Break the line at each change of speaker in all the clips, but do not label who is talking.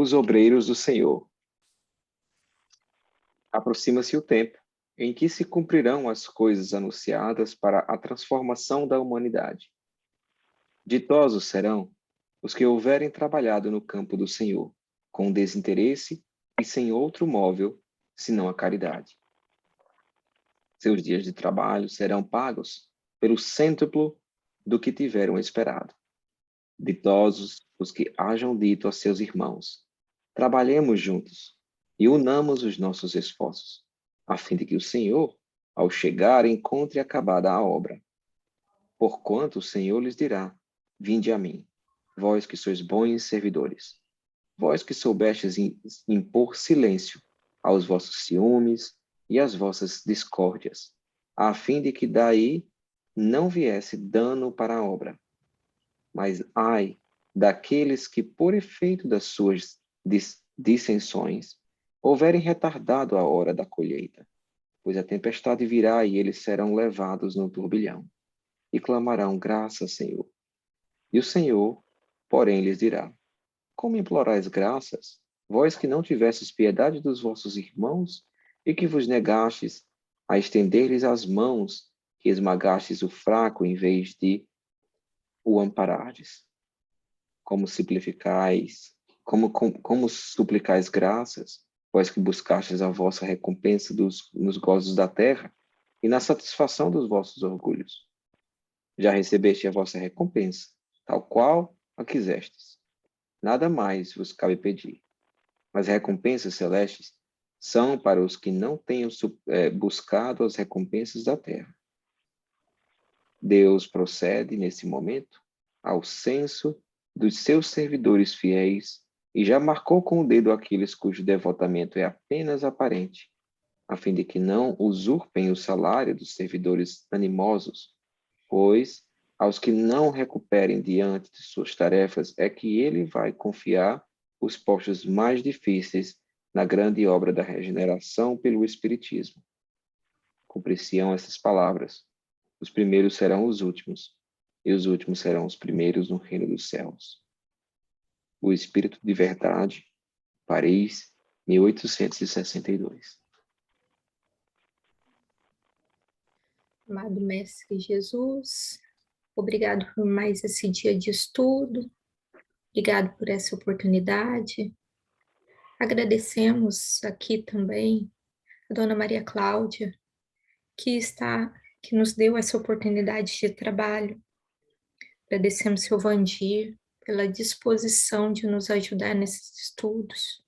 os obreiros do Senhor. Aproxima-se o tempo em que se cumprirão as coisas anunciadas para a transformação da humanidade. Ditosos serão os que houverem trabalhado no campo do Senhor, com desinteresse e sem outro móvel, senão a caridade. Seus dias de trabalho serão pagos pelo cêntuplo do que tiveram esperado. Ditosos os que hajam dito a seus irmãos: trabalhemos juntos e unamos os nossos esforços, a fim de que o Senhor, ao chegar, encontre acabada a obra. Porquanto o Senhor lhes dirá: vinde a mim, vós que sois bons servidores, vós que soubestes impor silêncio aos vossos ciúmes e às vossas discórdias, a fim de que daí não viesse dano para a obra. Mas ai daqueles que, por efeito das suas dissensões, houverem retardado a hora da colheita, pois a tempestade virá e eles serão levados no turbilhão, e clamarão: graça, Senhor. E o Senhor, porém, lhes dirá: como implorais graças, vós que não tivestes piedade dos vossos irmãos, e que vos negastes a estender-lhes as mãos, que esmagastes o fraco em vez de o amparardes? Como suplicais graças, vós que buscastes a vossa recompensa nos gozos da terra e na satisfação dos vossos orgulhos. Já recebeste a vossa recompensa, tal qual a quisestes. Nada mais vos cabe pedir. As recompensas celestes são para os que não tenham buscado as recompensas da terra. Deus procede, nesse momento, ao censo dos seus servidores fiéis e já marcou com o dedo aqueles cujo devotamento é apenas aparente, a fim de que não usurpem o salário dos servidores animosos, pois aos que não recuperem diante de suas tarefas é que ele vai confiar os postos mais difíceis na grande obra da regeneração pelo Espiritismo. Cumprir-se-ão essas palavras: os primeiros serão os últimos, e os últimos serão os primeiros no reino dos céus. O Espírito de Verdade, Paris, 1862.
Amado Mestre Jesus, obrigado por mais esse dia de estudo, obrigado por essa oportunidade. Agradecemos aqui também a Dona Maria Cláudia, que nos deu essa oportunidade de trabalho. Agradecemos seu Vandir pela disposição de nos ajudar nesses estudos,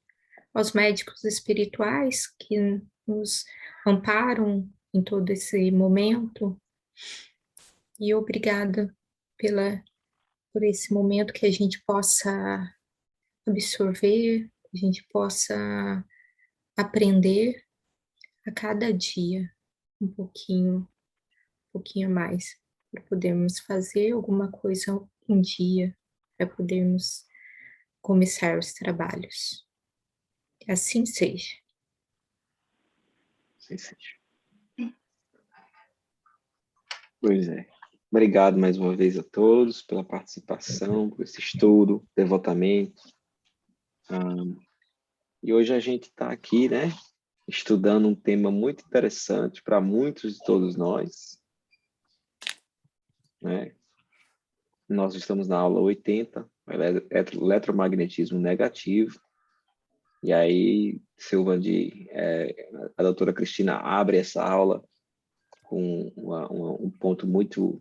aos médicos espirituais que nos amparam em todo esse momento, e obrigada por esse momento que a gente possa absorver, que a gente possa aprender a cada dia um pouquinho mais, para podermos fazer alguma coisa um dia, para podermos começar os trabalhos. Que assim seja.
Assim seja. Pois é. Obrigado mais uma vez a todos pela participação, por esse estudo, devotamento. E hoje a gente está aqui, né, estudando um tema muito interessante para muitos de todos nós, né? Nós estamos na aula 80, eletromagnetismo negativo. E aí, a doutora Cristina abre essa aula com um ponto muito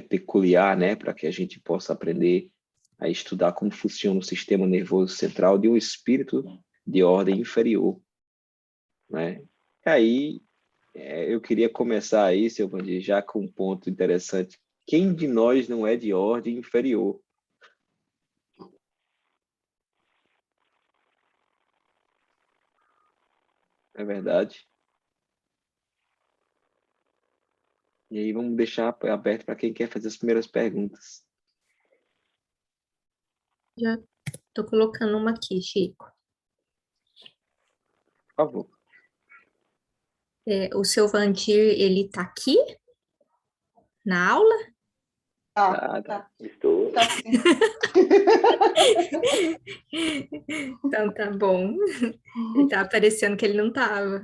peculiar, né, para que a gente possa aprender a estudar como funciona o sistema nervoso central de um espírito de ordem inferior, né? E aí, eu queria começar aí, seu Vandir, já com um ponto interessante. Quem de nós não é de ordem inferior? É verdade? E aí vamos deixar aberto para quem quer fazer as primeiras perguntas.
Já estou colocando uma aqui, Chico.
Por favor.
O seu Vandir, ele está aqui na aula?
Tá,
Tá.
Estou.
Tá sim.
Então tá bom. Ele tá parecendo que ele não tava.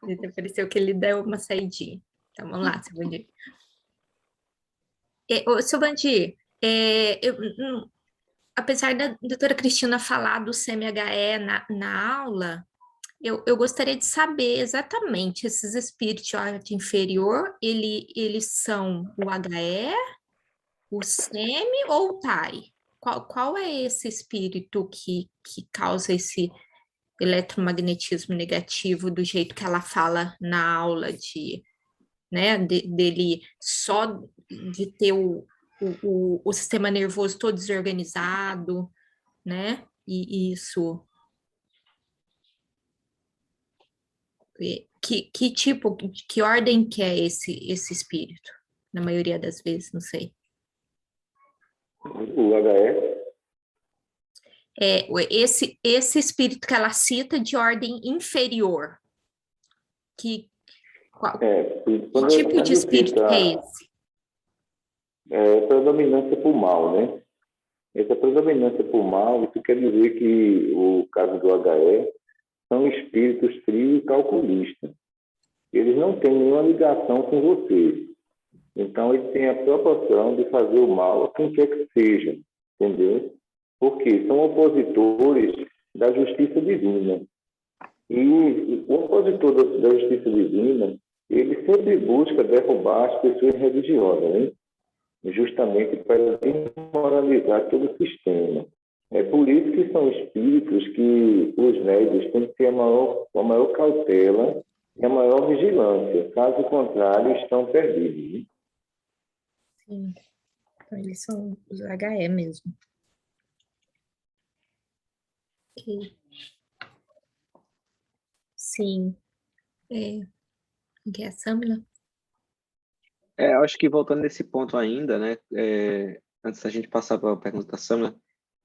Ele pareceu que ele deu uma saidinha. Então vamos lá, seu Vandir. Seu Vandir, apesar da doutora Cristina falar do CMHE na aula, eu gostaria de saber exatamente esses espíritos de ordem inferior, eles são o HE, o SEMI ou o TAI? Qual é esse espírito que causa esse eletromagnetismo negativo do jeito que ela fala na aula né, dele só de ter o sistema nervoso todo desorganizado, né? E isso. Que tipo, que ordem que é esse espírito? Na maioria das vezes, não sei.
O HE,
Esse espírito que ela cita de ordem inferior. Que
quando
tipo de
a gente
espírito que é
cita
esse?
predominância por mal, né? Essa predominância por mal, isso quer dizer que o caso do HE são espíritos frios e calculistas. Eles não têm nenhuma ligação com você. Então, eles têm a proporção de fazer o mal a quem quer que seja, entendeu? Porque são opositores da justiça divina. E o opositor da justiça divina, ele sempre busca derrubar as pessoas religiosas, né? Justamente para desmoralizar todo o sistema. É por isso que são espíritos que os médios têm que ter a maior cautela e a maior vigilância. Caso contrário, estão perdidos. Né?
Sim, então eles são os HE mesmo. Ok. Sim. Que é a Samila?
Eu acho que voltando nesse ponto ainda, né? Antes da gente passar para a pergunta da Samia,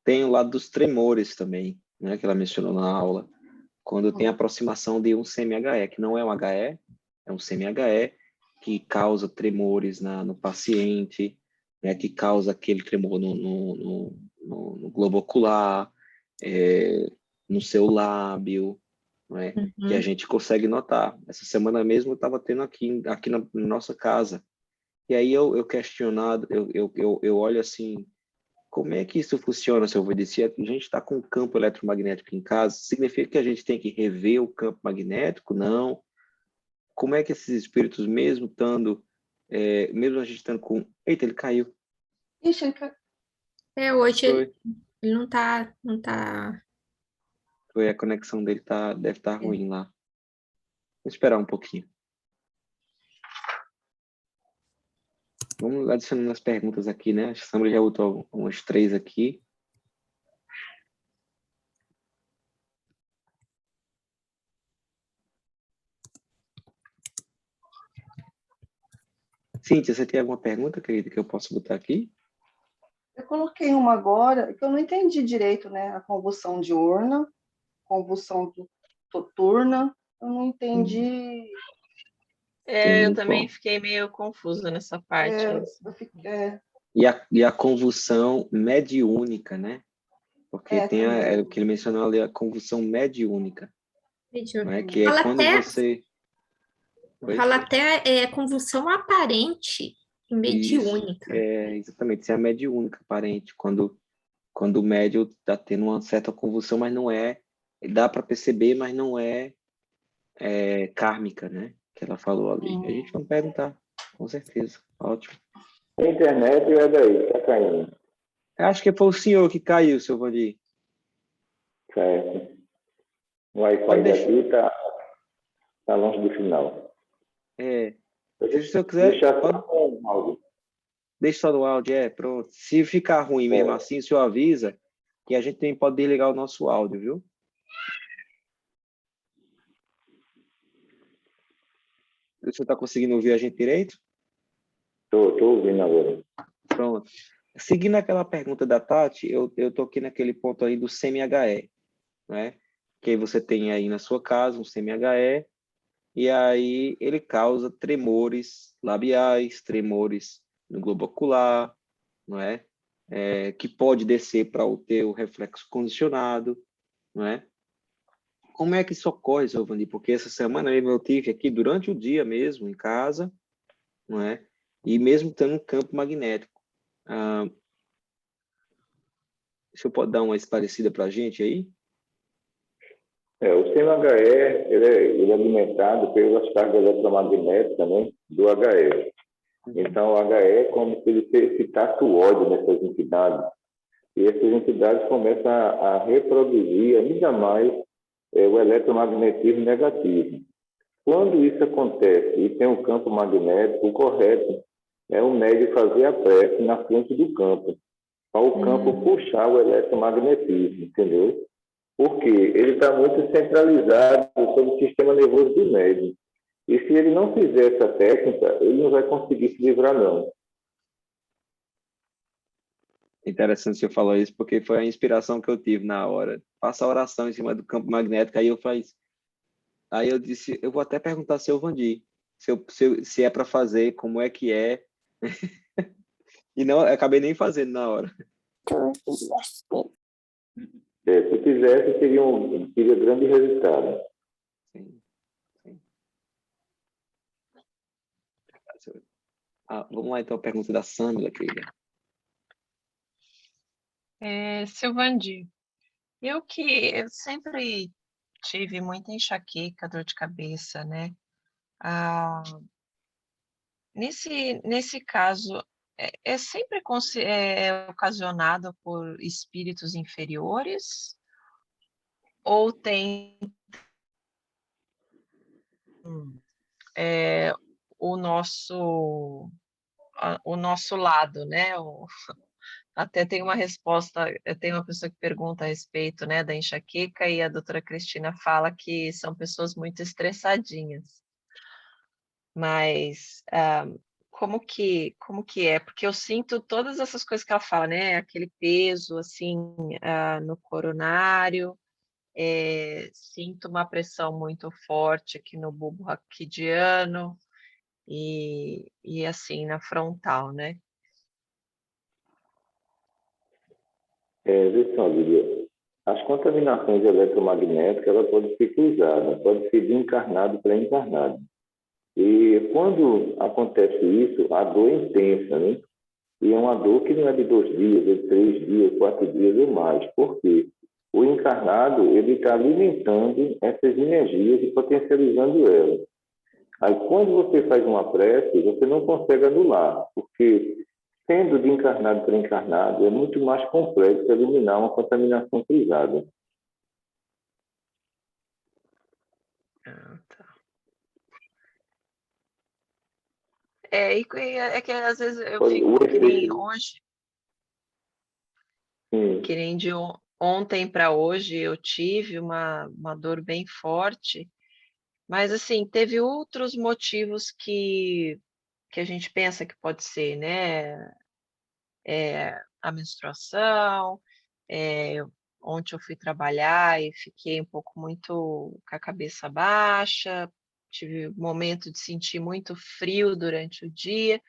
tem o lado dos tremores também, né? Que ela mencionou na aula. Quando tem aproximação de um CMHE, que não é um HE, é um CMHE, que causa tremores no paciente, né? Que causa aquele tremor no globo ocular, no seu lábio, né? Que a gente consegue notar. Essa semana mesmo eu estava tendo aqui na nossa casa. E aí eu questionado, eu olho assim, como é que isso funciona, seu Valdir? Se a gente está com um campo eletromagnético em casa, significa que a gente tem que rever o campo magnético? Não. Como é que esses espíritos, mesmo estando, mesmo a gente estando com... Eita, ele caiu.
Ixi, ele caiu.
Hoje
Foi,
ele não tá.
foi a conexão dele deve estar ruim lá. Vou esperar um pouquinho. Vamos adicionando as perguntas aqui, né? A Sandra já botou umas 3 aqui. Cíntia, você tem alguma pergunta, querida, que eu posso botar aqui?
Eu coloquei uma agora que eu não entendi direito, né? A convulsão diurna, convulsão noturna, eu não entendi.
Eu também fiquei meio confusa nessa parte.
E a convulsão mediúnica, né? Porque tem o que ele mencionou ali, a convulsão mediúnica. Né? Que é quando você...
Fala até convulsão aparente e mediúnica.
Exatamente, isso é a mediúnica aparente, quando o médium está tendo uma certa convulsão, mas não é, dá para perceber, mas não é kármica, né? Que ela falou ali. A gente vai perguntar, com certeza. Ótimo.
A internet é daí, está caindo.
Acho que foi o senhor que caiu, seu Valdir.
Certo. O Wi-Fi daqui está longe do final.
Se o senhor quiser,
deixa só no áudio.
Deixa só no áudio, pronto. Se ficar ruim mesmo assim, o senhor avisa que a gente também pode desligar o nosso áudio, viu? Você está conseguindo ouvir a gente direito?
Estou ouvindo agora.
Pronto. Seguindo aquela pergunta da Tati, eu estou aqui naquele ponto aí do CMHE, né? Que aí você tem aí na sua casa um CMHE, e aí ele causa tremores labiais, tremores no globo ocular, não é? Que pode descer para o teu reflexo condicionado, não é? Como é que isso ocorre, seu Vandi? Porque essa semana eu tive aqui durante o dia mesmo, em casa, não é? E mesmo tendo um campo magnético. O senhor pode dar uma esclarecida para a gente aí?
O CMHE ele é alimentado pelas cargas eletromagnéticas, né, do HE. Então, o HE é como se ele excitasse o ódio nessas entidades. E essas entidades começam a reproduzir ainda mais o eletromagnetismo negativo. Quando isso acontece e tem um campo magnético, o correto é o médium fazer a prece na frente do campo, para o campo puxar o eletromagnetismo, entendeu? Porque ele está muito centralizado sobre o sistema nervoso do médium. E se ele não fizer essa técnica, ele não vai conseguir se livrar, não.
Interessante você falar isso, porque foi a inspiração que eu tive na hora. Faça a oração em cima do campo magnético, aí eu disse, eu vou até perguntar ao seu Vandi, se é para fazer, como é que é. E não, eu acabei nem fazendo na hora.
Se fizesse, teria grande resultado.
Sim, sim. Vamos lá, então, a pergunta da Sâmila, querida.
Silvandi, eu sempre tive muita enxaqueca, dor de cabeça, né? Nesse caso, é sempre ocasionado por espíritos inferiores ou tem o nosso lado, né? Até tem uma resposta, tem uma pessoa que pergunta a respeito, né, da enxaqueca e a doutora Cristina fala que são pessoas muito estressadinhas. Mas como que é? Porque eu sinto todas essas coisas que ela fala, né? Aquele peso, assim, no coronário, sinto uma pressão muito forte aqui no bulbo raquidiano e assim, na frontal, né?
Vê só, Lídia, as contaminações eletromagnéticas, ela pode ser cruzada, pode ser de encarnado para encarnado. E quando acontece isso, a dor é intensa, né? E é uma dor que não é de 2 dias, é de 3 dias, 4 dias ou mais. Por quê? O encarnado, ele está alimentando essas energias e potencializando elas. Aí, quando você faz uma prece, você não consegue anular, porque, sendo de encarnado para encarnado, é muito mais complexo eliminar uma contaminação cruzada.
Tá. É que às vezes eu fico que nem hoje, que nem de ontem para hoje eu tive uma dor bem forte, mas assim, teve outros motivos que a gente pensa que pode ser, né? A menstruação, ontem eu fui trabalhar e fiquei um pouco muito com a cabeça baixa, tive um momento de sentir muito frio durante o dia.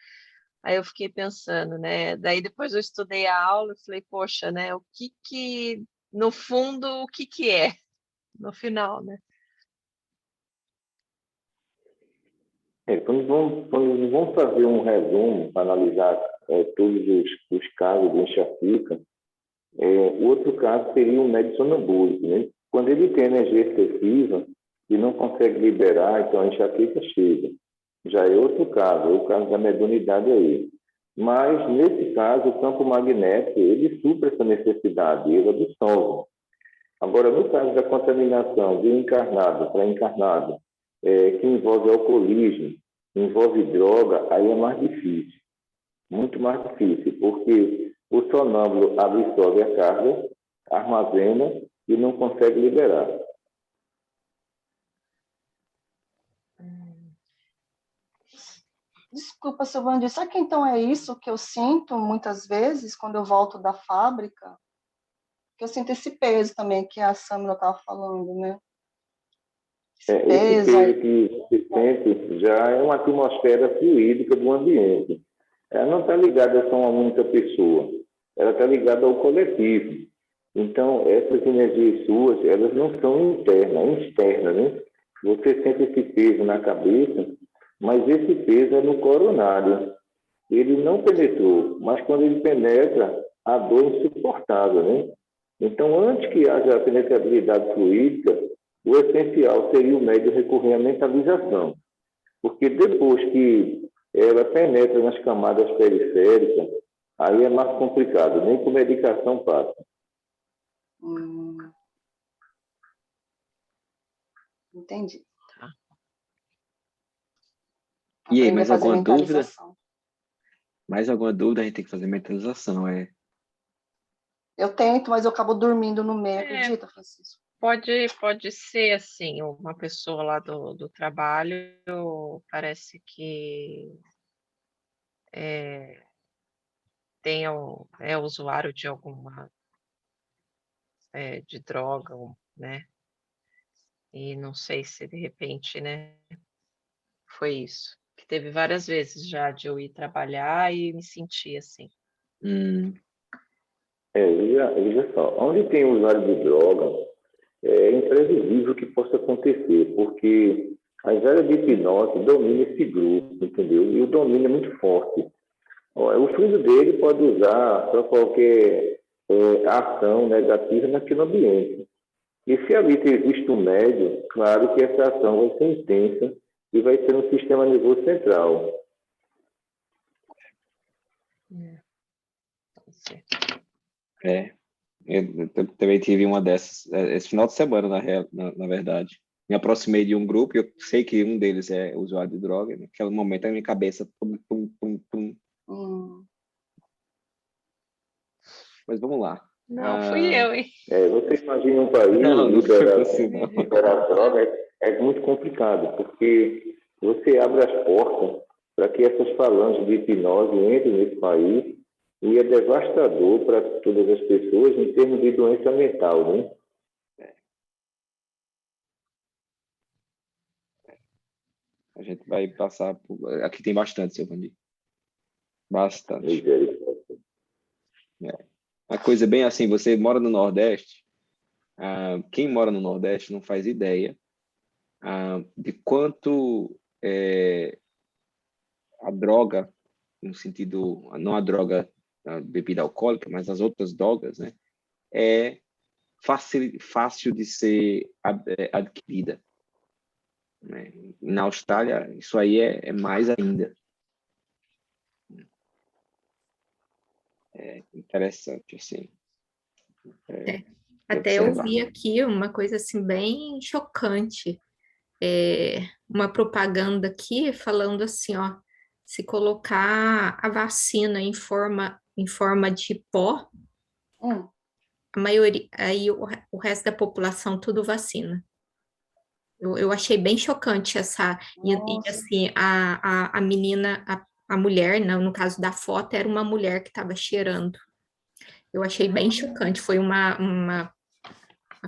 Aí eu fiquei pensando, né? Daí depois eu estudei a aula e falei, poxa, né? No fundo, o que é? No final, né?
Quando vamos fazer um resumo para analisar todos os casos de enxaqueca, o outro caso seria o médio sonambúlico, né? Quando ele tem energia excessiva e não consegue liberar, então a enxaqueca chega. Já é outro caso, é o caso da mediunidade aí. Mas, nesse caso, o campo magnético, ele supra essa necessidade, ele absorve. Agora, no caso da contaminação de encarnado para encarnado, que envolve alcoolismo, envolve droga, aí é mais difícil, muito mais difícil, porque o sonâmbulo absorve a carga, armazena e não consegue liberar.
Desculpa, Silvandi, será que então é isso que eu sinto muitas vezes quando eu volto da fábrica? Que eu sinto esse peso também que a Samila estava falando, né?
Esse peso que você sente já é uma atmosfera fluídica do ambiente. ela não está ligada só a uma única pessoa, ela está ligada ao coletivo. Então, essas energias suas, elas não são internas, externas, né? Você sente esse peso na cabeça, mas esse peso é no coronário. Ele não penetrou, mas quando ele penetra, a dor é insuportável, né? Então, antes que haja a penetrabilidade fluídica, o essencial seria o médium recorrer à mentalização, porque depois que ela penetra nas camadas periféricas, aí é mais complicado, nem com medicação passa.
Entendi.
E aí,
Aprender
mais
a fazer
alguma dúvida?
mentalização.
Mais alguma dúvida, a gente tem que fazer mentalização,
Eu tento, mas eu acabo dormindo no meio,
É.
acredita, Francisco?
Pode ser assim, uma pessoa lá do trabalho parece que é usuário de alguma de droga, né? E não sei se de repente, né, foi isso. Que teve várias vezes já de eu ir trabalhar e me sentir assim.
Veja só, onde tem usuário de droga, é imprevisível que possa acontecer, porque as áreas de hipnose dominam esse grupo, entendeu? E o domínio é muito forte. O filho dele pode usar para qualquer ação negativa naquele ambiente. E se ali existe um médium, claro que essa ação vai ser intensa e vai ser no sistema nervoso central.
Pode ser.
Eu também tive uma dessas esse final de semana, na verdade. Me aproximei de um grupo e eu sei que um deles é usuário de droga. Naquele momento, a minha cabeça... Pum, pum, pum, pum. Mas vamos lá.
Não, fui eu, hein?
Você imagina um país
Não
liberar
droga,
é muito complicado, porque você abre as portas para que essas falanges de hipnose entrem nesse país e é devastador para todas as pessoas em termos de doença mental, né?
A gente vai passar por... Aqui tem bastante, seu Vandir. Bastante. A coisa é bem assim, você mora no Nordeste, quem mora no Nordeste não faz ideia de quanto a droga, no sentido, não a droga, a bebida alcoólica, mas as outras drogas, né, é fácil de ser adquirida. Né? Na Austrália, isso aí é mais ainda. É interessante, assim.
Até eu vi aqui uma coisa assim bem chocante. Uma propaganda aqui falando assim, ó, se colocar a vacina em forma de pó, a maioria, aí o resto da população tudo vacina. Eu achei bem chocante essa. E assim, a menina, a mulher, no caso da foto, era uma mulher que estava cheirando. Eu achei bem chocante, foi uma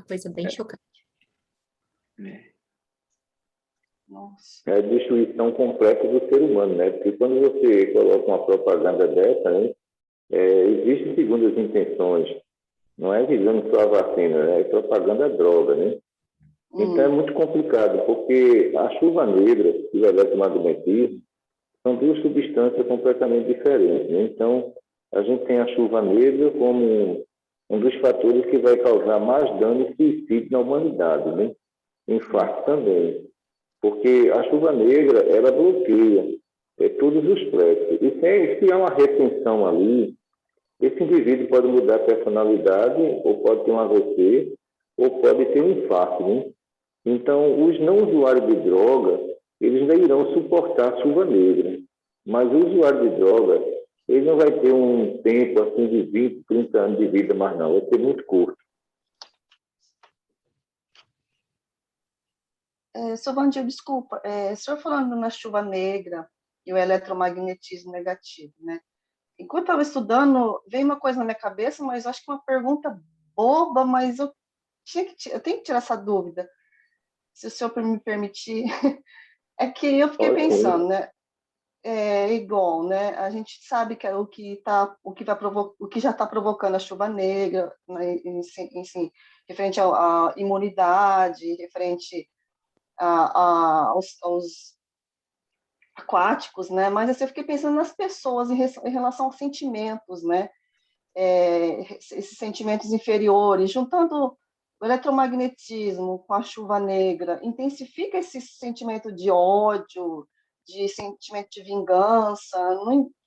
coisa bem chocante.
É a destruição completa do ser humano, né? Porque quando você coloca uma propaganda dessa, né, existem segundas intenções. Não é visando só a vacina, né? É propaganda droga, né? Então é muito complicado, porque a chuva negra e o eletromagnetismo são duas substâncias completamente diferentes, né? Então, a gente tem a chuva negra como um dos fatores que vai causar mais dano e suicídio na humanidade, né? Infarto também. Porque a chuva negra, ela bloqueia todos os plexos. E se há uma retenção ali, esse indivíduo pode mudar a personalidade, ou pode ter um AVC, ou pode ter um infarto, né? Então, os não usuários de droga, eles não irão suportar a chuva negra. Mas o usuário de droga, ele não vai ter um tempo assim de 20, 30 anos de vida mais não, vai ser muito curto.
Seu Vandir, desculpa, o senhor falando na chuva negra e o eletromagnetismo negativo, né? Enquanto eu estava estudando, veio uma coisa na minha cabeça, mas acho que uma pergunta boba, mas eu tenho que tirar essa dúvida, se o senhor me permitir. É que eu fiquei pensando, né? é igual, né? A gente sabe que é o que já está provocando a chuva negra, né, enfim, referente à imunidade, referente aos aquáticos, né? Mas assim, eu fiquei pensando nas pessoas em relação aos sentimentos, né? Esses sentimentos inferiores, juntando o eletromagnetismo com a chuva negra, intensifica esse sentimento de ódio, de sentimento de vingança,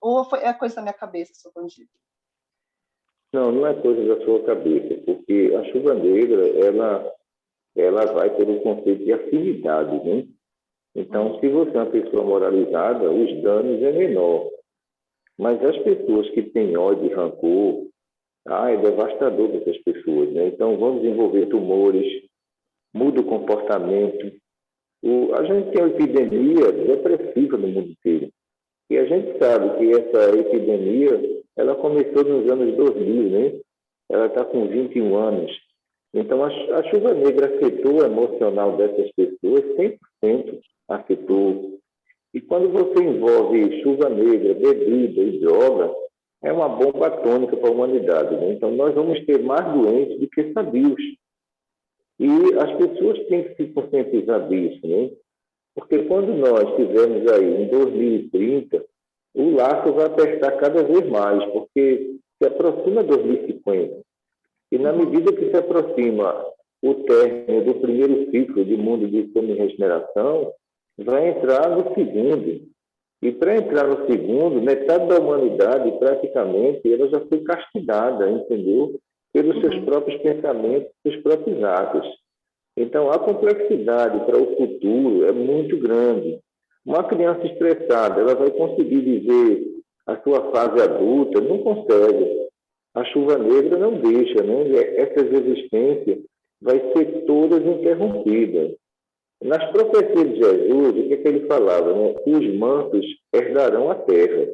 ou é coisa da minha cabeça, seu bandido?
Não, não é coisa da sua cabeça, porque a chuva negra, ela vai pelo conceito de afinidade, né? Então, se você é uma pessoa moralizada, os danos é menor. Mas as pessoas que têm ódio e rancor, é devastador para essas pessoas, né? Então, vão desenvolver tumores, muda o comportamento. A gente tem uma epidemia depressiva no mundo inteiro. E a gente sabe que essa epidemia, ela começou nos anos 2000, né? Ela está com 21 anos. Então, a chuva negra afetou o emocional dessas pessoas, 100% afetou. E quando você envolve chuva negra, bebida e droga, é uma bomba atômica para a humanidade, né? Então, nós vamos ter mais doentes do que sadios. E as pessoas têm que se conscientizar disso, né? Porque quando nós estivermos aí em 2030, o laço vai apertar cada vez mais, porque se aproxima 2050. E na medida que se aproxima o término do primeiro ciclo de mundo de semi-regeneração, vai entrar no segundo. E para entrar no segundo, metade da humanidade, praticamente, ela já foi castigada, entendeu? Pelos seus próprios pensamentos, seus próprios atos. Então, a complexidade para o futuro é muito grande. Uma criança estressada, ela vai conseguir viver a sua fase adulta? Não consegue. A chuva negra não deixa, né? Essa resistência vai ser todas interrompidas. Nas profecias de Jesus, o que ele falava? Né? Os mansos herdarão a terra.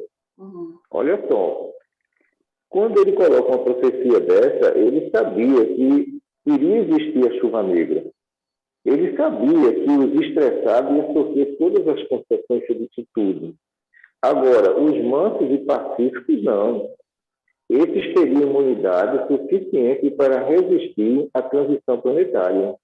Olha só, quando ele coloca uma profecia dessa, ele sabia que iria existir a chuva negra. Ele sabia que os estressados iam sofrer todas as consequências disso tudo. Agora, os mansos e pacíficos não. Esses teriam imunidade suficiente para resistir à transição planetária.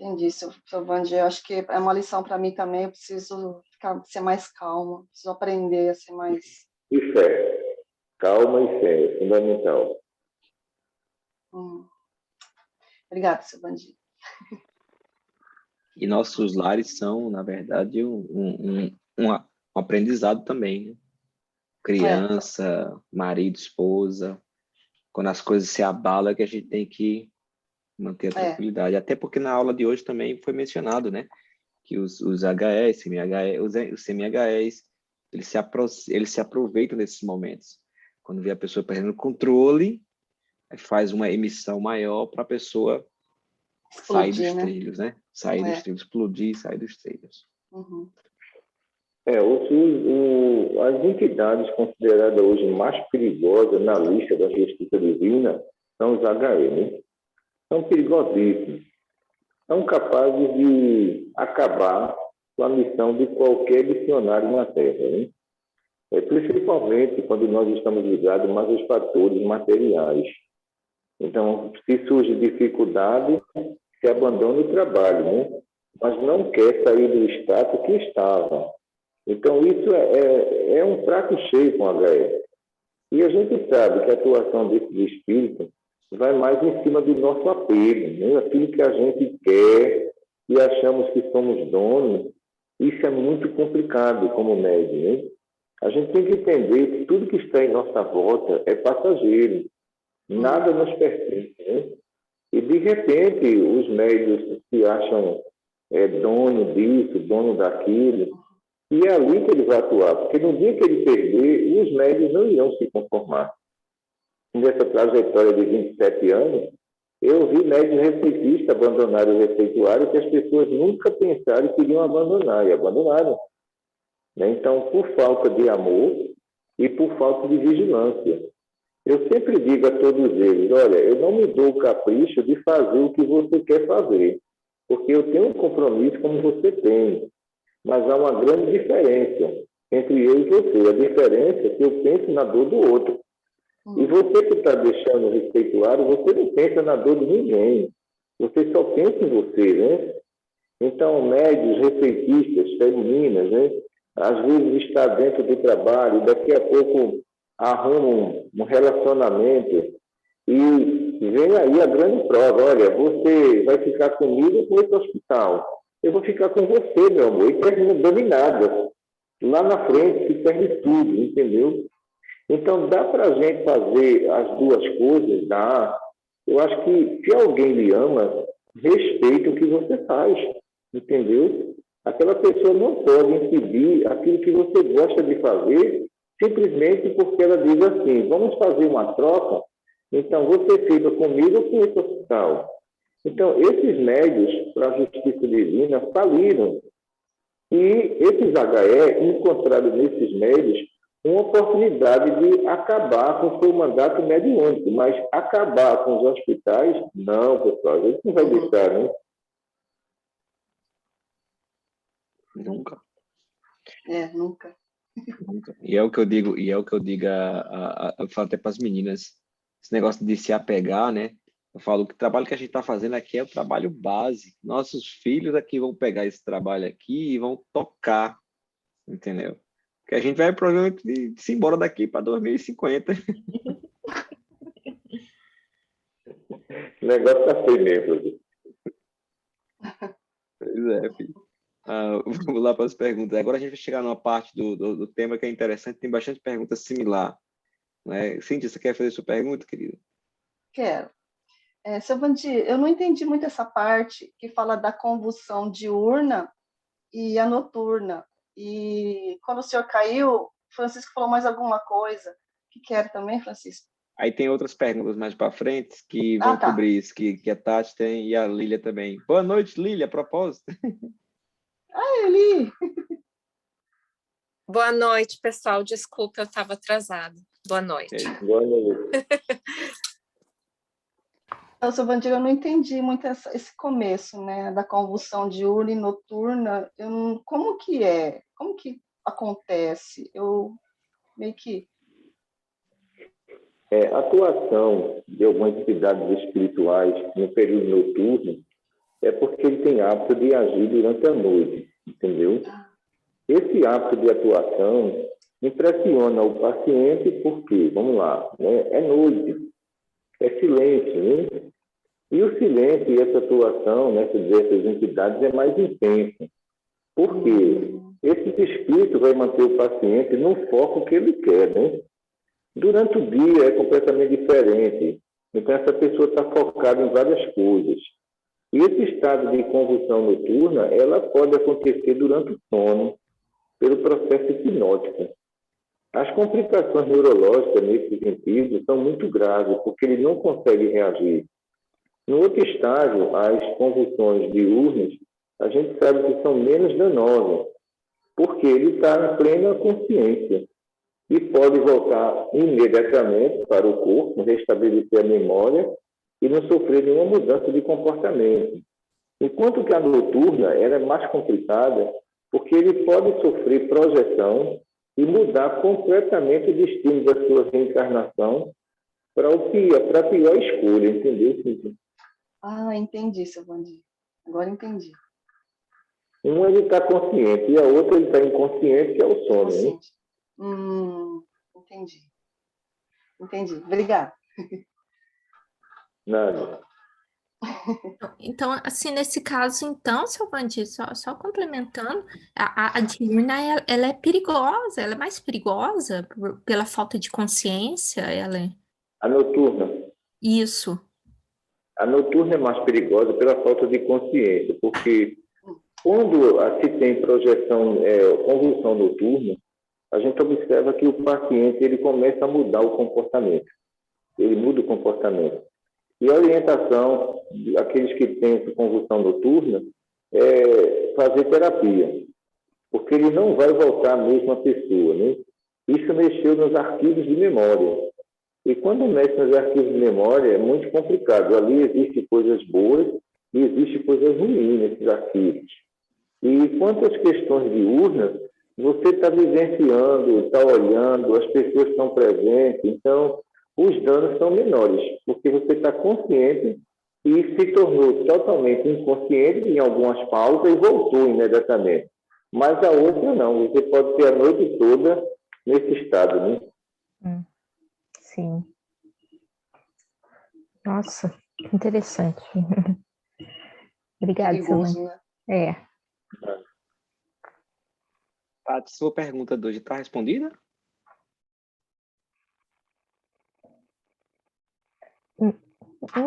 Entendi, seu Vandi. Eu acho que é uma lição para mim também. Eu preciso ser mais calma, preciso aprender a ser mais...
E fé. Calma e fé, é fundamental.
Obrigada, seu Vandi.
E nossos lares são, na verdade, um aprendizado também, né? Criança, marido, esposa, quando as coisas se abalam, que a gente tem que manter a tranquilidade. Até porque na aula de hoje também foi mencionado, né? Que os HEs, os semi-HEs, eles se aproveitam desses momentos. Quando vê a pessoa perdendo o controle, faz uma emissão maior para a pessoa sair dos trilhos, né? Sair dos trilhos, explodir, sair dos trilhos.
As entidades consideradas hoje mais perigosas na lista da justiça divina são os HE, né? São perigosíssimos. São capazes de acabar com a missão de qualquer missionário na Terra, né? Principalmente quando nós estamos ligados mais aos fatores materiais. Então, se surge dificuldade, se abandona o trabalho, né? Mas não quer sair do status que estava. Então, isso é um prato cheio com HE. E a gente sabe que a atuação desses espíritos vai mais em cima do nosso apego, né? Aquilo que a gente quer e achamos que somos donos, isso é muito complicado como médium, né? A gente tem que entender que tudo que está em nossa volta é passageiro, nada nos pertence, né? E, de repente, os médios se acham dono disso, dono daquilo, e é ali que ele vai atuar, porque no dia que ele perder, os médios não irão se conformar. Nessa trajetória de 27 anos, eu vi médios receitistas abandonarem o receituário que as pessoas nunca pensaram que iriam abandonar, e abandonaram. Então, por falta de amor e por falta de vigilância. Eu sempre digo a todos eles, olha, eu não me dou o capricho de fazer o que você quer fazer, porque eu tenho um compromisso como você tem. mas há uma grande diferença entre eu e você. A diferença é que eu penso na dor do outro. E você que está deixando o receituário, você não pensa na dor de ninguém. Você só pensa em você, né? Então, médios, receitistas, femininas, né? Às vezes está dentro do trabalho, daqui a pouco arruma um relacionamento e vem aí a grande prova. Olha, você vai ficar comigo com esse hospital. Eu vou ficar com você, meu amor. E termina dando em nada. Lá na frente se perde tudo, entendeu? Então, dá para a gente fazer as duas coisas? Dá. Eu acho que se alguém lhe ama, respeita o que você faz, entendeu? Aquela pessoa não pode impedir aquilo que você gosta de fazer simplesmente porque ela diz assim, vamos fazer uma troca, então você fica comigo com esse hospital. Então, esses médios para a justiça divina faliram. E esses HE encontraram nesses médios uma oportunidade de acabar com o seu mandato mediúnico, mas acabar com os hospitais, não, pessoal, isso não vai deixar, né?
Nunca.
Nunca.
Nunca. E é o que eu digo, eu falo até para as meninas, esse negócio de se apegar, né? Eu falo que o trabalho que a gente está fazendo aqui é o trabalho base. Nossos filhos aqui vão pegar esse trabalho aqui e vão tocar, entendeu? Porque a gente vai provavelmente se embora daqui para 2050.
O negócio está feio mesmo.
Pois é, filho. Vamos lá para as perguntas. Agora a gente vai chegar numa parte do tema que é interessante, tem bastante perguntas similar, né? Cíntia, você quer fazer sua pergunta, querida?
Quero. Seu Vandir, eu não entendi muito essa parte que fala da convulsão diurna e a noturna. E quando o senhor caiu, Francisco falou mais alguma coisa que quer também, Francisco?
Aí tem outras perguntas mais para frente que vão
Tá.
cobrir isso, que a Tati tem e a Lília também. Boa noite, Lília, a propósito.
Eli!
Boa noite, pessoal. Desculpa, eu estava atrasada. Boa noite.
Boa noite.
Então, seu Vandir, eu não entendi muito esse começo, né, da convulsão diurna e noturna. Como que é? Como que acontece? Eu meio que...
A atuação de algumas entidades espirituais no período noturno é porque ele tem hábito de agir durante a noite, entendeu? Esse hábito de atuação impressiona o paciente porque, vamos lá, né, é noite, é silêncio, né? E o silêncio e essa atuação dessas entidades é mais intensa. Por quê? Esse espírito vai manter o paciente no foco que ele quer, né? Durante o dia é completamente diferente. Então, essa pessoa está focada em várias coisas. E esse estado de convulsão noturna, ela pode acontecer durante o sono, pelo processo hipnótico. As complicações neurológicas, nesse sentido, são muito graves, porque ele não consegue reagir. No outro estágio, as convulsões diurnas, a gente sabe que são menos danosas, porque ele está em plena consciência e pode voltar imediatamente para o corpo, restabelecer a memória e não sofrer nenhuma mudança de comportamento. Enquanto que a noturna ela é mais complicada, porque ele pode sofrer projeção e mudar completamente o destino da sua reencarnação para a pior escolha, entendeu, Cíntia?
Entendi, seu Vandir. Agora entendi.
Uma ele está consciente e a outra ele está inconsciente, que é o sono.
Consciente. Entendi. Entendi. Obrigada.
Nada.
Então, assim, nesse caso, então, seu Vandir, só complementando, a diurna, ela é perigosa, ela é mais perigosa pela falta de consciência, ela é...
A noturna.
Isso.
A noturna é mais perigosa pela falta de consciência, porque quando se tem projeção, convulsão noturna, a gente observa que o paciente ele começa a mudar o comportamento. Ele muda o comportamento. E a orientação daqueles que têm convulsão noturna é fazer terapia, porque ele não vai voltar a mesma pessoa, né? Isso mexeu nos arquivos de memória. E quando mexe nos arquivos de memória é muito complicado. Ali existem coisas boas e existem coisas ruins nesses arquivos. E quanto às questões diurnas, você está vivenciando, está olhando, as pessoas estão presentes, então os danos são menores, porque você está consciente e se tornou totalmente inconsciente em algumas pausas e voltou imediatamente. Mas a outra não, você pode ter a noite toda nesse estado, né?
Sim. Nossa, que interessante. Obrigada,
Perigoso,
Silvânia.
né?
É.
Tati, sua pergunta de hoje está respondida?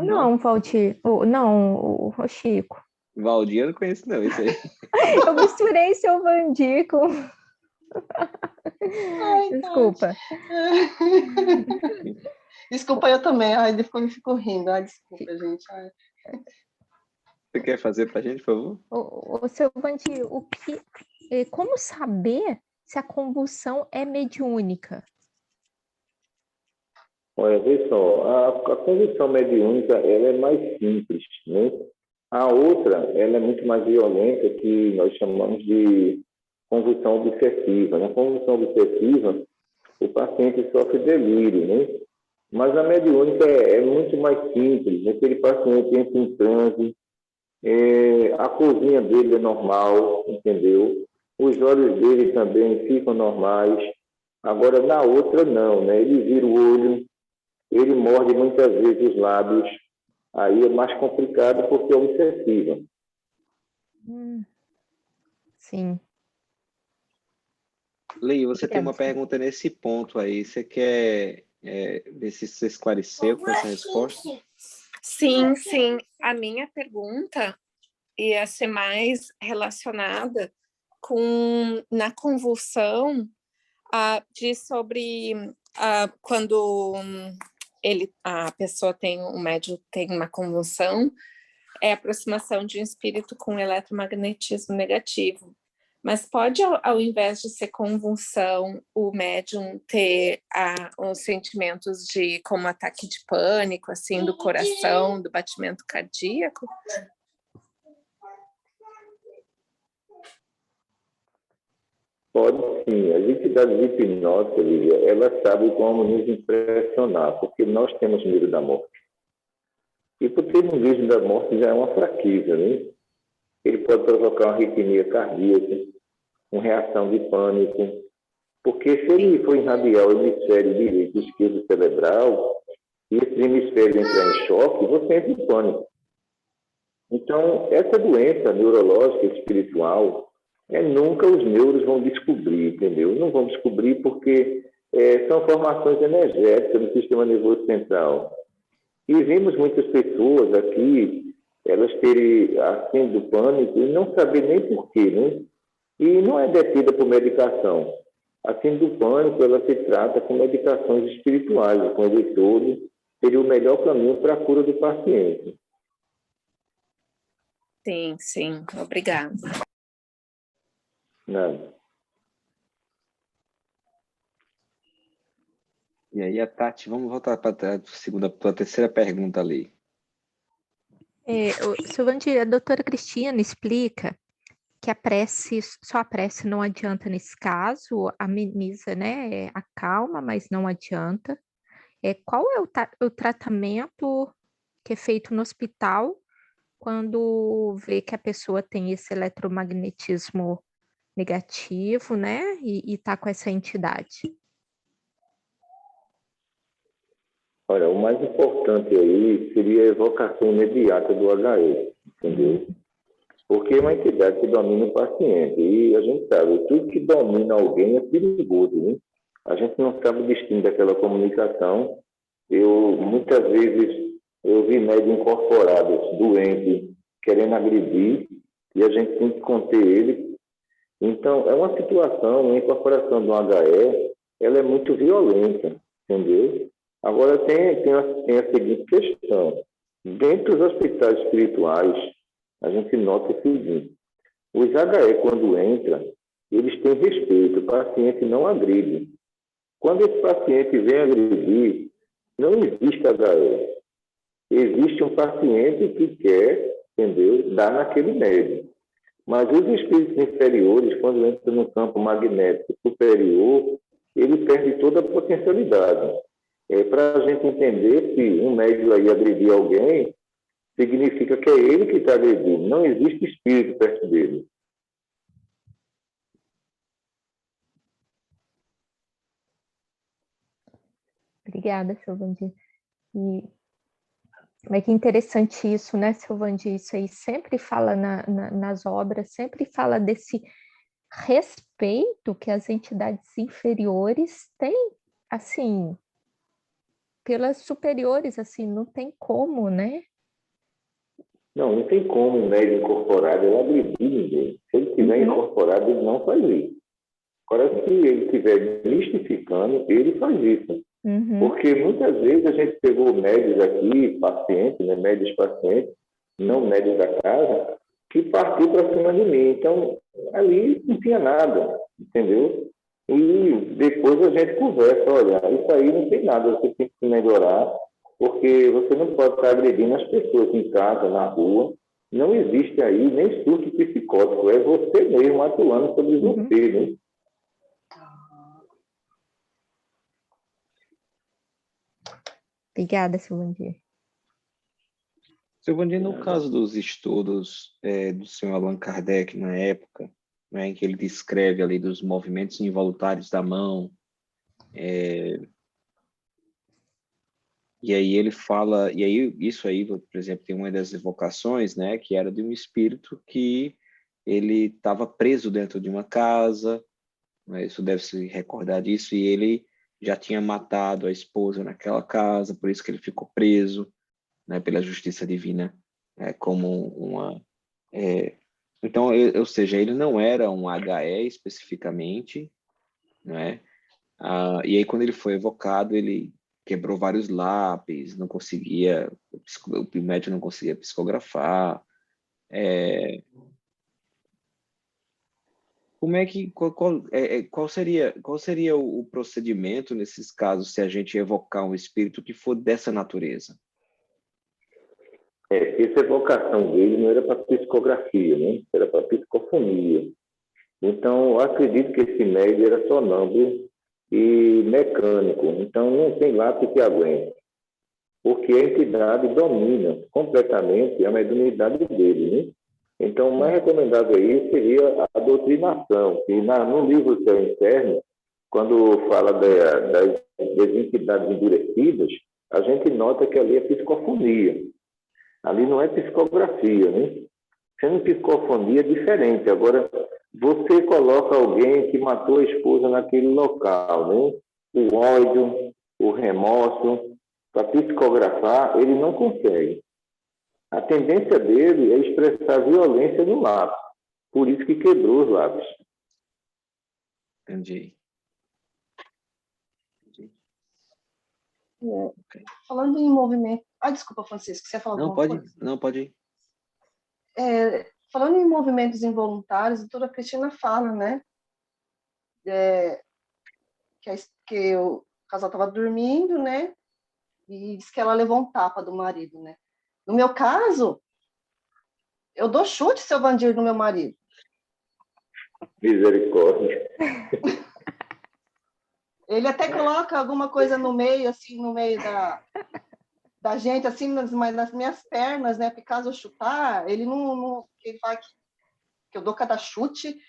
Não, Valdir. Não, o Chico.
Valdir, eu não conheço não, isso aí.
Eu misturei seu Vandir com...
Ai,
Desculpa.
Desculpa, eu também. Ai, depois eu fico rindo. Ai, desculpa, gente. Ai.
Você quer fazer para a gente, por favor?
O seu Vandir, como saber se a convulsão é mediúnica?
Olha, vê só, a convulsão mediúnica ela é mais simples, né? A outra, ela é muito mais violenta, que nós chamamos de convulsão obsessiva. Na convulsão obsessiva, o paciente sofre delírio, né? Mas a mediúnica é muito mais simples, aquele paciente entra em transe, a corzinha dele é normal, entendeu? Os olhos dele também ficam normais. Agora, na outra, não, né? Ele vira o olho, ele morde muitas vezes os lábios, aí é mais complicado porque é obsessiva.
Sim.
Lei, você tem uma
Obrigada.
pergunta nesse ponto aí. Você quer ver se você esclareceu com essa resposta?
Sim, sim. A minha pergunta ia ser mais relacionada com, na convulsão, diz sobre quando a pessoa o médium tem uma convulsão, é a aproximação de um espírito com eletromagnetismo negativo. Mas pode, ao invés de ser convulsão, o médium ter os sentimentos de como ataque de pânico, assim, do coração, do batimento cardíaco?
Pode sim. As entidades hipnóticas, Lívia, elas sabem como nos impressionar, porque nós temos medo da morte. E por ter medo da morte já é uma fraqueza, né? Ele pode provocar uma arritmia cardíaca, uma reação de pânico, porque se ele for irradiar o hemisfério direito e esquerdo cerebral, e esse hemisfério entrar em choque, você entra em pânico. Então, essa doença neurológica e espiritual, nunca os neuros vão descobrir, entendeu? Não vão descobrir porque são formações energéticas no sistema nervoso central. E vimos muitas pessoas aqui, elas terem a síndrome do pânico e não saber nem porquê, né? E não é detida por medicação. A síndrome do pânico, ela se trata com medicações espirituais, com ele todo, seria o melhor caminho para a cura do paciente.
Sim, sim. Obrigada.
Não.
E aí, a Tati, vamos voltar para a terceira pergunta ali.
Silvante, a doutora Cristina explica que só a prece não adianta nesse caso, ameniza, né? Acalma, mas não adianta. Qual é o tratamento que é feito no hospital quando vê que a pessoa tem esse eletromagnetismo negativo, né? E está com essa entidade?
Olha, o mais importante aí seria a evocação imediata do HE, entendeu? Porque é uma entidade que domina o paciente. E a gente sabe, tudo que domina alguém é perigoso, né? A gente não sabe o destino daquela comunicação. Muitas vezes, eu vi médios incorporados, doentes, querendo agredir, e a gente tem que conter ele. Então, é uma situação, a incorporação do HE, ela é muito violenta, entendeu? Agora, tem a seguinte questão. Dentro dos hospitais espirituais, a gente nota o seguinte: os HE, quando entram, eles têm respeito, o paciente não agride. Quando esse paciente vem agredir, não existe HE. Existe um paciente que quer, entendeu, dar naquele médium. Mas os espíritos inferiores, quando entram no campo magnético superior, ele perde toda a potencialidade. Para a gente entender se um médium aí agredir alguém, significa que é ele que está agredindo, não existe espírito perto dele.
Obrigada, seu Vandir. Mas que interessante isso, né, seu Vandir? Isso aí sempre fala nas obras, sempre fala desse respeito que as entidades inferiores têm, assim, pelas superiores, assim, não tem como, né?
Não tem como um médium incorporado ele agredir ninguém. Se ele estiver incorporado, ele não faz isso. Agora, se ele estiver mistificando, ele faz isso. Porque muitas vezes a gente pegou médios aqui, pacientes, né, médios pacientes, não médios da casa, que partiu para cima de mim. Então, ali não tinha nada, entendeu? E depois a gente conversa, olha, isso aí não tem nada, você tem que melhorar, porque você não pode estar agredindo as pessoas em casa, na rua. Não existe aí nem surto psicótico, é você mesmo atuando sobre você, né?
Obrigada, seu Vandir.
Seu Vandir, no caso dos estudos do senhor Allan Kardec na época, né, em que ele descreve ali dos movimentos involuntários da mão, e aí ele fala, e aí isso aí, por exemplo, tem uma das evocações, né, que era de um espírito que ele estava preso dentro de uma casa, né, isso deve se recordar disso, e ele já tinha matado a esposa naquela casa, por isso que ele ficou preso, né, pela justiça divina, como uma... então, ou seja, ele não era um HE especificamente, né? E aí, quando ele foi evocado, ele quebrou vários lápis, não conseguia, o médium não conseguia psicografar. Como é que, qual seria o procedimento nesses casos se a gente evocar um espírito que for dessa natureza?
Essa evocação dele não era para psicografia, né? Era para psicofonia. Então, eu acredito que esse médium era sonâmbulo e mecânico. Então, não tem lápis que aguente, porque a entidade domina completamente a mediunidade dele, né? Então, o mais recomendável aí seria a doutrinação, que no livro Céu Interno, quando fala das entidades endurecidas, a gente nota que ali é psicofonia. Ali não é psicografia, né? Sendo psicofonia diferente. Agora, você coloca alguém que matou a esposa naquele local, né? O ódio, o remorso, para psicografar, ele não consegue. A tendência dele é expressar violência no lápis. Por isso que quebrou os lápis.
Entendi.
Falando em movimento... desculpa, Francisco, você ia falar alguma coisa?
Não, pode ir.
Falando em movimentos involuntários, a doutora Cristina fala, né? Que o casal estava dormindo, né? E diz que ela levou um tapa do marido, né? No meu caso, eu dou chute, seu Vandir, no meu marido.
Misericórdia.
Ele até coloca alguma coisa no meio, assim, no meio da gente, assim, nas minhas pernas, né? Porque caso eu chutar, ele não ele fala que eu dou cada chute.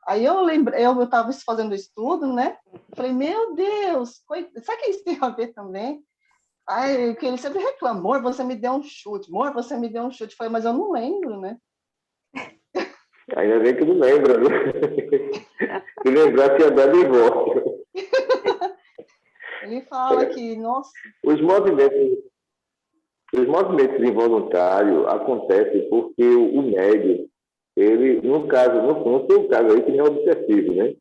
Aí eu lembrei, eu estava fazendo estudo, né? Falei, meu Deus, será que isso tem a ver também? Aí, que ele sempre reclama, amor, você me deu um chute, amor, você me deu um chute. Falei, mas eu não lembro, né?
Ainda bem que não lembra, né? Se lembrar, tinha dado em volta.
Ele fala que, nossa...
Os movimentos involuntários acontecem porque o médium, ele, no caso, no seu caso aí, que nem é obsessivo, né?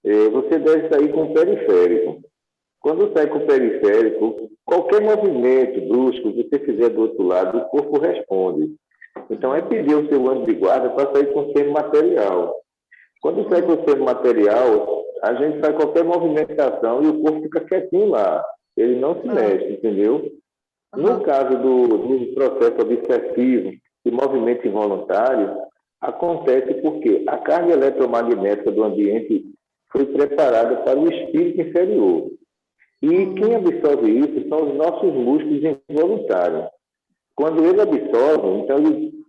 Você deve sair com o periférico. Quando sai com o periférico, qualquer movimento brusco que você fizer do outro lado, o corpo responde. Então, é pedir ao seu anjo de guarda para sair com o seno material. Quando sai com o seno material, a gente faz qualquer movimentação e o corpo fica quietinho lá. Ele não se mexe, entendeu? No caso do processo obsessivo e movimento involuntário, Acontece porque a carga eletromagnética do ambiente foi preparada para o espírito inferior. E quem absorve isso são os nossos músculos involuntários. Quando ele absorve, então ele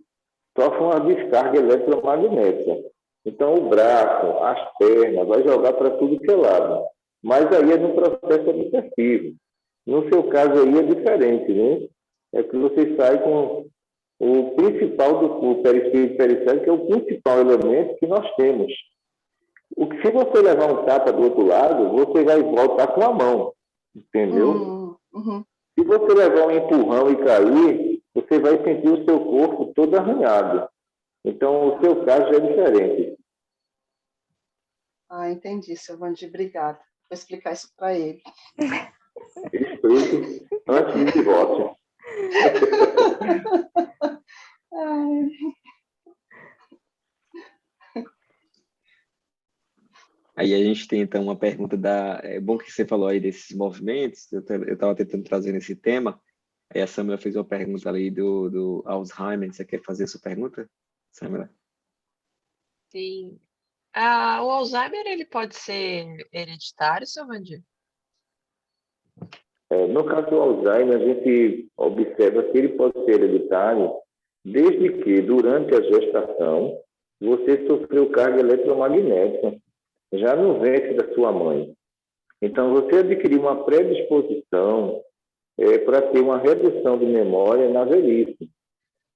sofre uma descarga eletromagnética. Então o braço, as pernas, vai jogar para tudo que é lado. Mas aí é no processo obsessivo. No seu caso aí é diferente, né? É que você sai com o principal do perispírito periférico, que é o principal elemento que nós temos. Se você levar um tapa do outro lado, você vai voltar com a mão, entendeu? Se você levar um empurrão e cair, você vai sentir o seu corpo todo arranhado. Então, o seu caso é diferente.
Ah, entendi, seu Vandir, obrigada. Vou explicar isso para ele.
Explique antes do divórcio.
Aí a gente tem, então, uma pergunta da... É bom que você falou aí desses movimentos, eu estava tentando trazer nesse tema, aí a Samela fez uma pergunta ali do Alzheimer. Você quer fazer essa pergunta, Samela?
Sim. O Alzheimer, ele pode ser hereditário, seu Vandir?
No caso do Alzheimer, a gente observa que ele pode ser hereditário desde que, durante a gestação, você sofreu carga eletromagnética, já no ventre da sua mãe. Então, você adquiriu uma predisposição para ter uma redução de memória na velhice.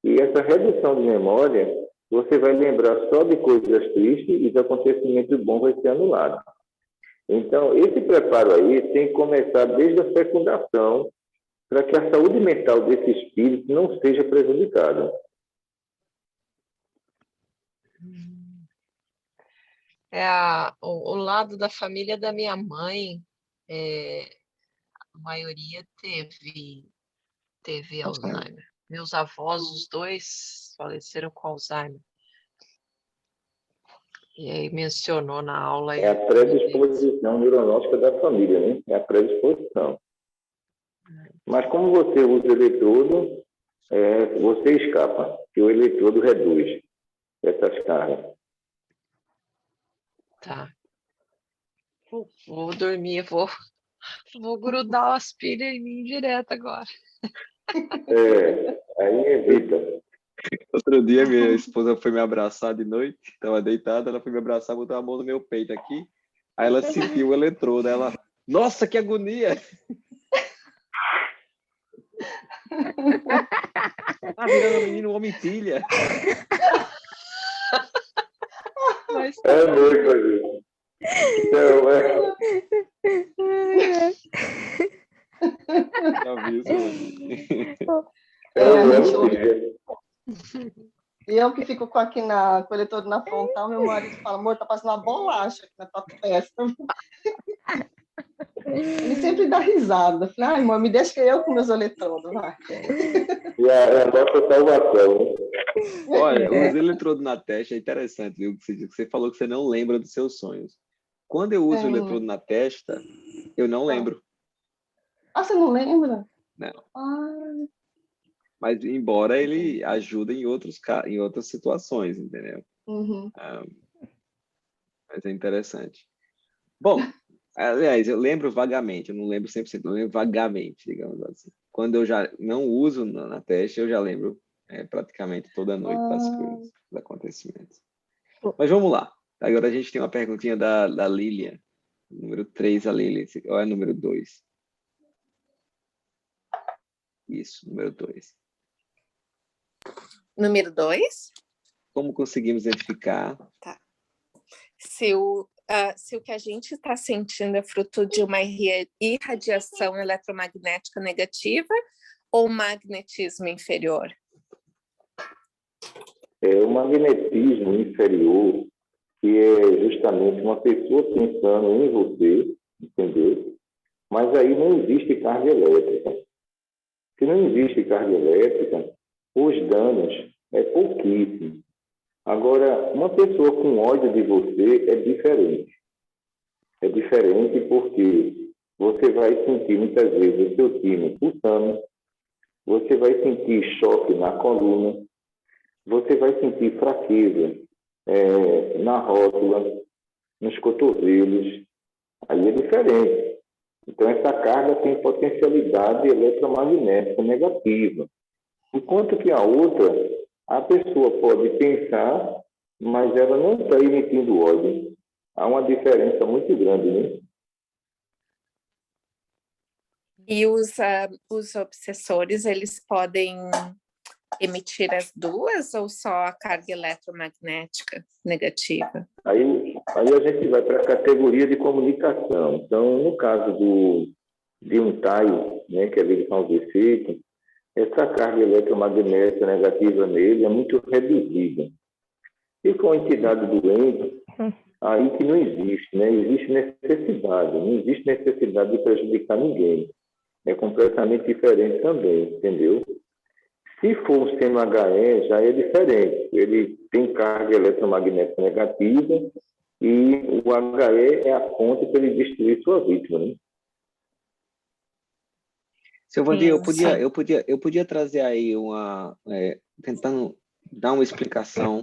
E essa redução de memória, você vai lembrar só de coisas tristes e de acontecimentos bons vai ser anulado. Então, esse preparo aí tem que começar desde a fecundação para que a saúde mental desse espírito não seja prejudicada.
O lado da família da minha mãe, a maioria teve Alzheimer. Meus avós, os dois, faleceram com Alzheimer. E aí mencionou na aula...
É a predisposição neurológica da família, né? É a predisposição. Mas como você usa o eletrodo, você escapa, que o eletrodo reduz essas cargas.
Tá. Vou dormir, vou grudar as pilhas em mim direto agora.
Aí evita.
Outro dia, minha esposa foi me abraçar de noite, estava deitada, ela foi me abraçar, botou a mão no meu peito aqui, aí ela sentiu o eletrodo, ela, nossa, que agonia! Tá virando um menino homem-pilha.
Mas...
muito,
Já vi isso.
E eu que fico com o eletrodo na frontal, meu marido fala, amor, tá passando uma bolacha aqui na tua testa. Ele sempre dá risada. Falei, ai, amor, me deixa eu com meus eletrodos, vai.
E a nossa salvação.
Olha, os eletrodos na testa é interessante, viu? Você falou que você não lembra dos seus sonhos. Quando eu uso o eletrodo na testa, eu não lembro.
Ah, você não lembra?
Não.
Ah.
Mas, embora ele ajude em outras situações, entendeu? Mas é interessante. Bom, aliás, eu lembro vagamente, eu não lembro 100%, eu lembro vagamente, digamos assim. Quando eu já não uso na testa, eu já lembro praticamente toda noite das coisas, dos acontecimentos. Mas vamos lá. Agora a gente tem uma perguntinha da Lilian. Número 3, a Lilian. Ou é número 2? Isso, número 2.
Número 2?
Como conseguimos identificar?
Tá. Se o que a gente está sentindo é fruto de uma irradiação eletromagnética negativa ou magnetismo inferior?
O magnetismo inferior, que é justamente uma pessoa pensando em você, entendeu? Mas aí não existe carga elétrica. Se não existe carga elétrica, os danos é pouquíssimo. Agora, uma pessoa com ódio de você é diferente. É diferente porque você vai sentir muitas vezes o seu time pulsando, você vai sentir choque na coluna, você vai sentir fraqueza na rótula, nos cotovelos, aí é diferente. Então, essa carga tem potencialidade eletromagnética negativa. Enquanto que a outra, a pessoa pode pensar, mas ela não está emitindo ódio. Há uma diferença muito grande, né?
E os obsessores, eles podem emitir as duas ou só a carga eletromagnética negativa?
Aí a gente vai para a categoria de comunicação. Então, no caso de um TAI, né, que é ligação de efeito, essa carga eletromagnética negativa nele é muito reduzida. Se for uma entidade doente, aí que não existe, né? Existe necessidade, não existe necessidade de prejudicar ninguém. É completamente diferente também, entendeu? Se for um CMHE, já é diferente. Ele tem carga eletromagnética negativa e o HE é a fonte para ele destruir sua vítima, né?
Seu Vandir, eu podia trazer aí tentando dar uma explicação,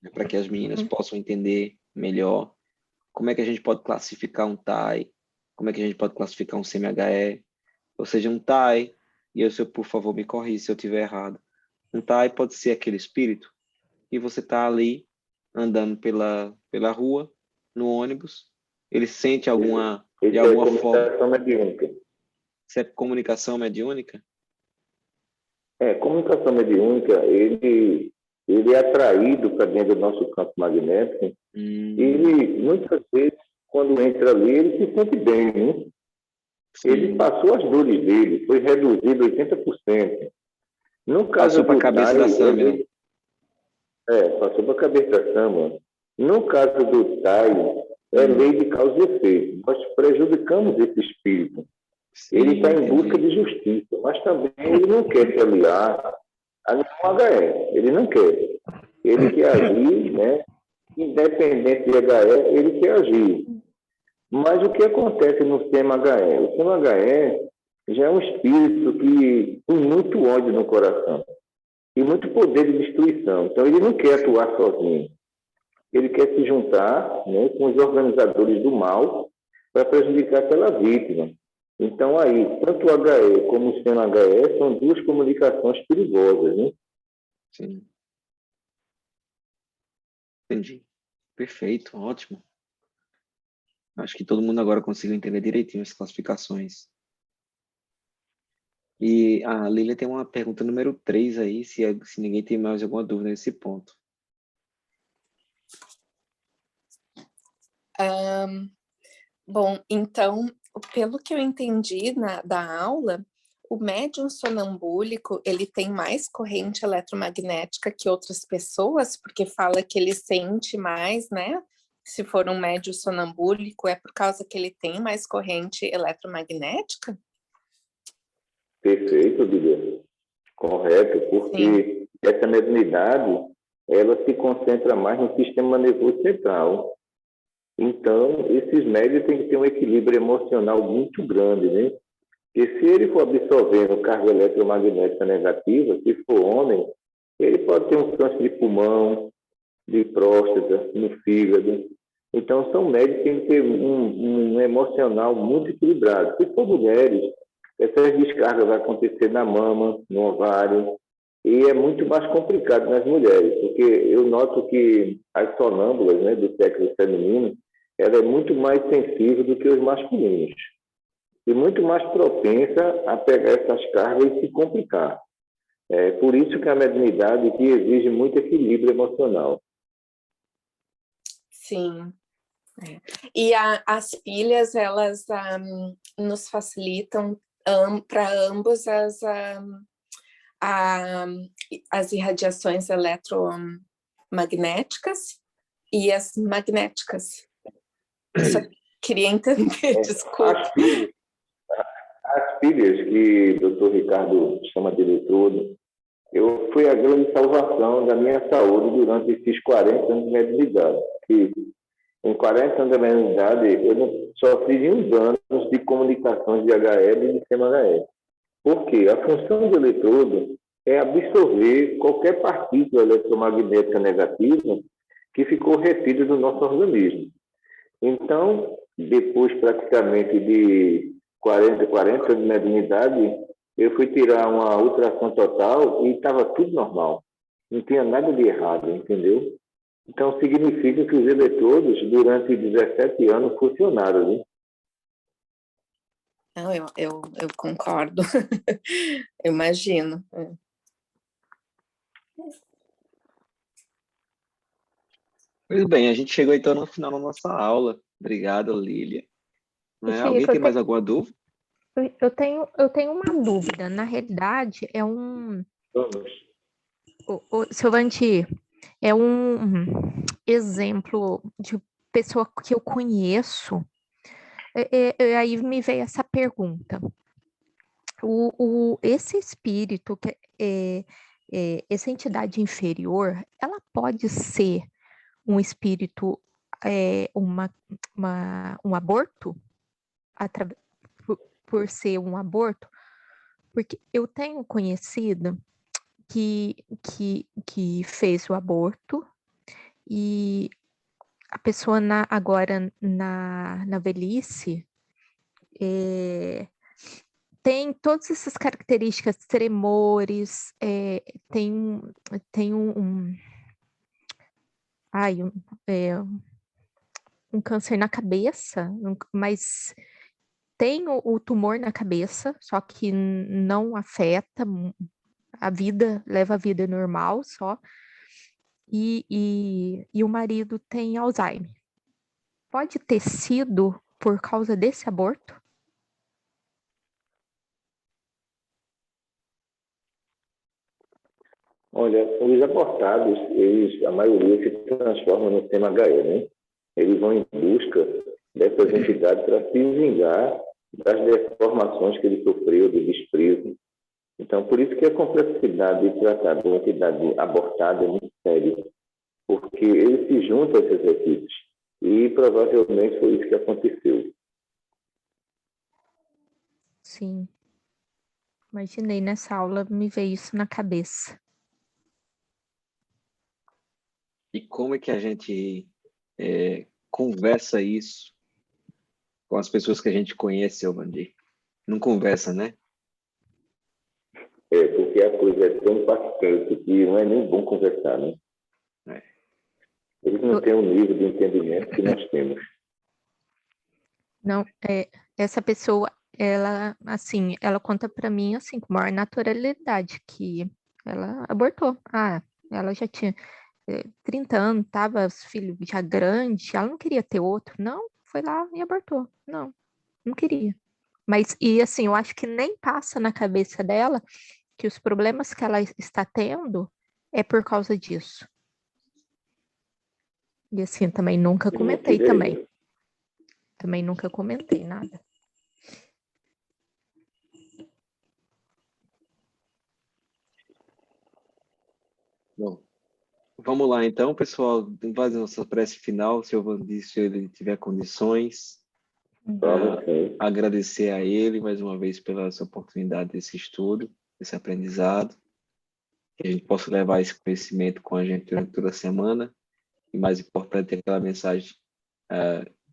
né, para que as meninas possam entender melhor como é que a gente pode classificar um TAI, como é que a gente pode classificar um CMHE, ou seja, um TAI, e eu, por favor, me corrija se eu estiver errado. Um TAI pode ser aquele espírito e você está ali andando pela rua, no ônibus, ele sente de alguma forma.
Mediúnica.
Isso é comunicação mediúnica?
Comunicação mediúnica, ele é atraído para dentro do nosso campo magnético. Ele, muitas vezes, quando entra ali, ele se sente bem, né? Ele passou as dores dele, foi reduzido 80%. No caso
passou para a cabeça da Sâmia.
Passou para a cabeça da Sâmia. No caso do TAI, é lei de causa e efeito. Nós prejudicamos esse espírito. Sim, ele está em busca de justiça, mas também ele não quer se aliar a nenhum HE. Ele não quer. Ele quer agir, né? Independente de HE, ele quer agir. Mas o que acontece no CMHE? O CMHE já é um espírito que tem muito ódio no coração e muito poder de destruição. Então, ele não quer atuar sozinho. Ele quer se juntar, né, com os organizadores do mal para prejudicar aquela vítima. Então, aí, tanto o HE como o CMHE são duas comunicações perigosas, né?
Sim. Entendi. Perfeito, ótimo. Acho que todo mundo agora conseguiu entender direitinho as classificações. E a Lília tem uma pergunta número 3 aí, se ninguém tem mais alguma dúvida nesse ponto.
Bom, então, pelo que eu entendi da aula, o médium sonambúlico, ele tem mais corrente eletromagnética que outras pessoas, porque fala que ele sente mais, né? Se for um médium sonambúlico, é por causa que ele tem mais corrente eletromagnética?
Perfeito, Bíblia. Correto, porque essa mediunidade, ela se concentra mais no sistema nervoso central. Então, esses médios têm que ter um equilíbrio emocional muito grande, né? Porque se ele for absorvendo carga eletromagnética negativa, se for homem, ele pode ter um câncer de pulmão, de próstata, no fígado. Então, são médios que têm que ter um emocional muito equilibrado. Se for mulheres, essas descargas vão acontecer na mama, no ovário, e é muito mais complicado nas mulheres, porque eu noto que as sonâmbulas, né, do sexo feminino, ela é muito mais sensível do que os masculinos, e muito mais propensa a pegar essas cargas e se complicar. É por isso que a mediunidade que exige muito equilíbrio emocional.
Sim. E as pilhas, elas nos facilitam para ambos as irradiações eletromagnéticas e as magnéticas. Eu só queria entender, desculpa.
As pilhas que o Dr. Ricardo chama de eletrodo, foi a grande salvação da minha saúde durante esses 40 anos de mediunidade. Em 40 anos de mediunidade, eu não sofri nenhum dano de comunicações de HL e de CMHL. Por quê? A função do eletrodo é absorver qualquer partícula eletromagnética negativa que ficou retida do nosso organismo. Então, depois praticamente de 40 anos de mediunidade, eu fui tirar uma ultrassom total e estava tudo normal. Não tinha nada de errado, entendeu? Então, significa que os eletrodos, durante 17 anos, funcionaram, né?
Não, eu concordo. Eu imagino.
Pois bem, a gente chegou então no final da nossa aula. Obrigado, Lília. Né? Alguém
Chico,
tem mais alguma dúvida?
eu tenho uma dúvida. Na realidade, é um.
Vamos.
Silvanti, é um exemplo de pessoa que eu conheço. Aí me veio essa pergunta. Esse espírito, essa entidade inferior, ela pode ser um espírito, um aborto? Por ser um aborto? Porque eu tenho conhecido que fez o aborto e a pessoa agora na velhice tem todas essas características, tremores, tem ai, um câncer na cabeça, mas tem o tumor na cabeça, só que não afeta a vida, leva a vida normal só. E o marido tem Alzheimer. Pode ter sido por causa desse aborto?
Olha, os abortados, a maioria se transforma no TMHE, né? Eles vão em busca dessas entidades para se vingar das deformações que ele sofreu, do desprezo. Então, por isso que a complexidade de tratar de uma entidade abortada é muito séria, porque ele se junta a esses equipes. E provavelmente foi isso que aconteceu.
Sim. Imaginei nessa aula, me veio isso na cabeça.
E como é que a gente conversa isso com as pessoas que a gente conhece, Alvandir? Não conversa, né?
Porque a coisa é tão impactante que não é nem bom conversar, né? Eles não têm o nível de entendimento que nós temos.
Não, essa pessoa, ela, assim, ela conta para mim, assim, com maior naturalidade, que ela abortou. Ela já tinha 30 anos, tava os filhos já grandes, ela não queria ter outro. Não, foi lá e abortou. Não queria. Mas, e assim, eu acho que nem passa na cabeça dela que os problemas que ela está tendo é por causa disso. E assim, também nunca comentei também. Também nunca comentei nada.
Bom, vamos lá então, pessoal. Vamos fazer nossa prece final, se ele tiver condições. Agradecer a ele mais uma vez pela essa oportunidade desse estudo, desse aprendizado, que a gente possa levar esse conhecimento com a gente durante toda a semana, e mais importante, aquela mensagem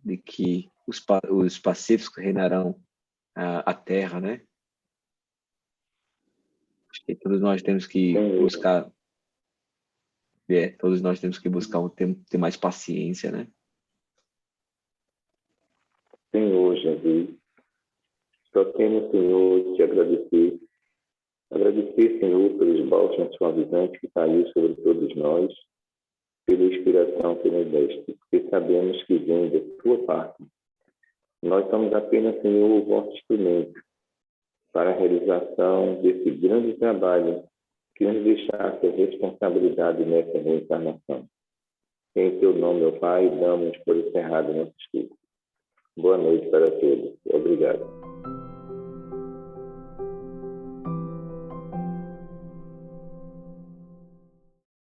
de que os pacíficos reinarão a terra, né? Acho que todos nós temos que buscar, ter mais paciência, né?
Senhor Jesus, só temos, Senhor, te agradecer. Agradecer, Senhor, pelos bálsamos suavizantes que caiu sobre todos nós, pela inspiração que nos deste, porque sabemos que vem da tua parte. Nós somos apenas, Senhor, o vosso instrumento para a realização desse grande trabalho que nos deixasse a responsabilidade nessa reencarnação. Em teu nome, meu Pai, damos por encerrado nosso estudo. Boa noite para todos. Obrigado.